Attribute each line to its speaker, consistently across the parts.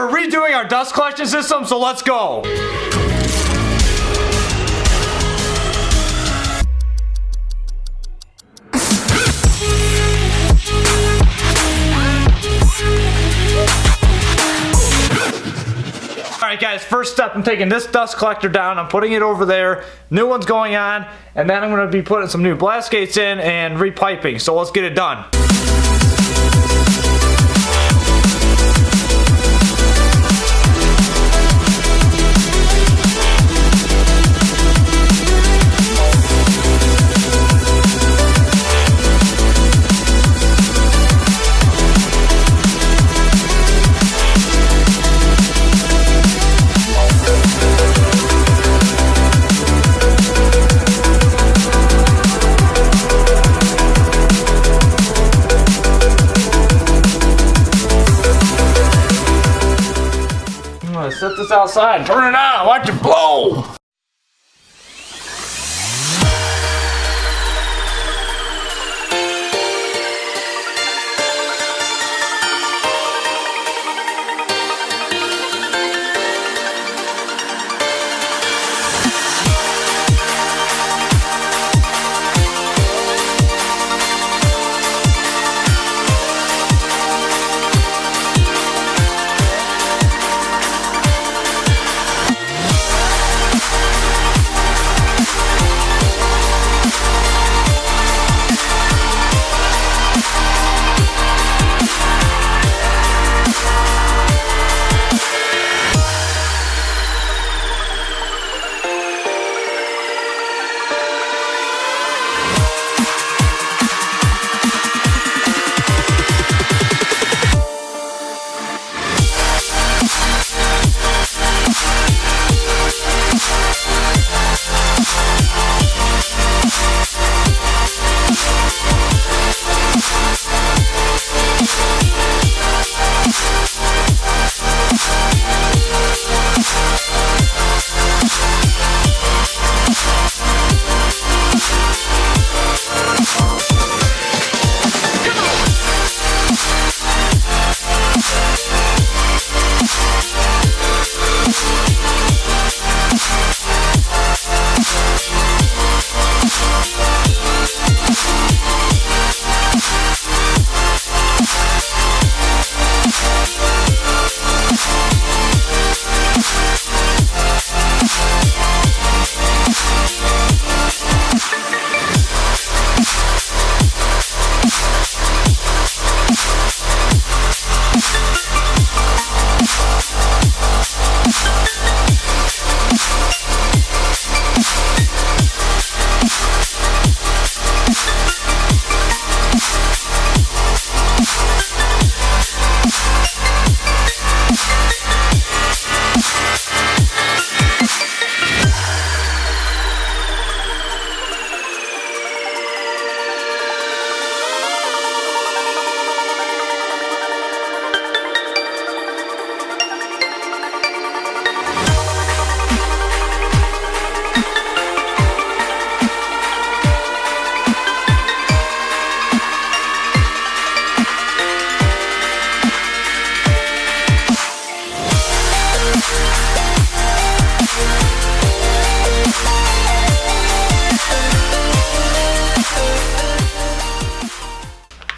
Speaker 1: we're redoing our dust collection system, so let's go. Alright guys, first step, I'm taking this dust collector down, I'm putting it over there, new one's going on, and then I'm going to be putting some new blast gates in and repiping, so let's get it done. Set this outside, burn it out, watch it blow!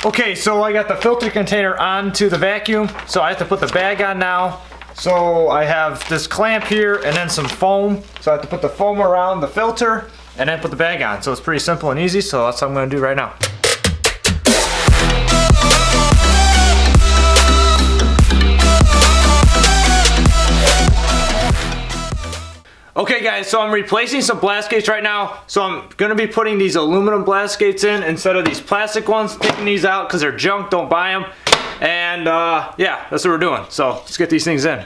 Speaker 1: Okay, so I got the filter container onto the vacuum, so I have to put the bag on now. So I have this clamp here and then some foam. So I have to put the foam around the filter and then put the bag on. So it's pretty simple and easy, so that's what I'm gonna do right now. Okay guys, so I'm replacing some blast gates right now. So I'm gonna be putting these aluminum blast gates in instead of these plastic ones. Taking these out because they're junk, don't buy them. And yeah, that's what we're doing. So let's get these things in.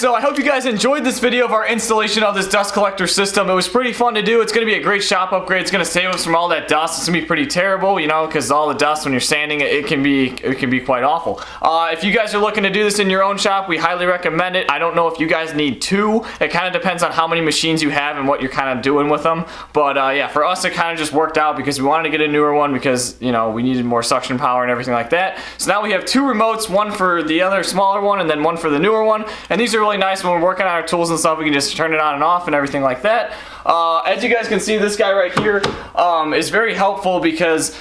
Speaker 2: so I hope you guys enjoyed this video of our installation of this dust collector system. It was pretty fun to do. It's going to be a great shop upgrade. It's going to save us from all that dust. It's going to be pretty terrible, you know, because all the dust when you're sanding it can be quite awful. If you guys are looking to do this in your own shop, we highly recommend it. I don't know if you guys need two. It kind of depends on how many machines you have and what you're kind of doing with them. But yeah, for us it kind of just worked out because we wanted to get a newer one because, you know, we needed more suction power and everything like that. So now we have two remotes, one for the other smaller one and then one for the newer one. And these are really nice when we're working on our tools and stuff. We can just turn it on and off and everything like that. As you guys can see, this guy right here is very helpful because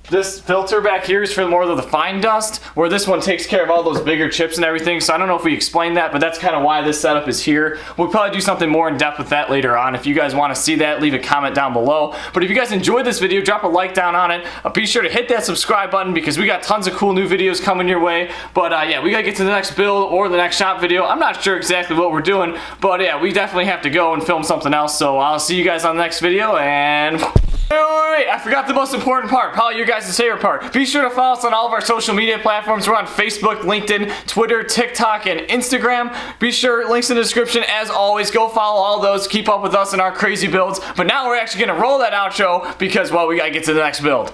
Speaker 2: this filter back here is for more of the fine dust, where this one takes care of all those bigger chips and everything. So I don't know if we explained that, but that's kind of why this setup is here. We'll probably do something more in depth with that later on. If you guys want to see that, leave a comment down below. But if you guys enjoyed this video, drop a like down on it. Be sure to hit that subscribe button because we got tons of cool new videos coming your way. But yeah, we gotta get to the next build or the next shop video. I'm not sure exactly what we're doing, but yeah, we definitely have to go and film something else. So I'll see you guys on the next video, and wait, I forgot the most important part, probably your guys' favorite part. Be sure to follow us on all of our social media platforms. We're on Facebook, LinkedIn, Twitter, TikTok, and Instagram. Be sure, links in the description. As always, go follow all those. Keep up with us and our crazy builds. But now we're actually going to roll that outro because, well, we got to get to the next build.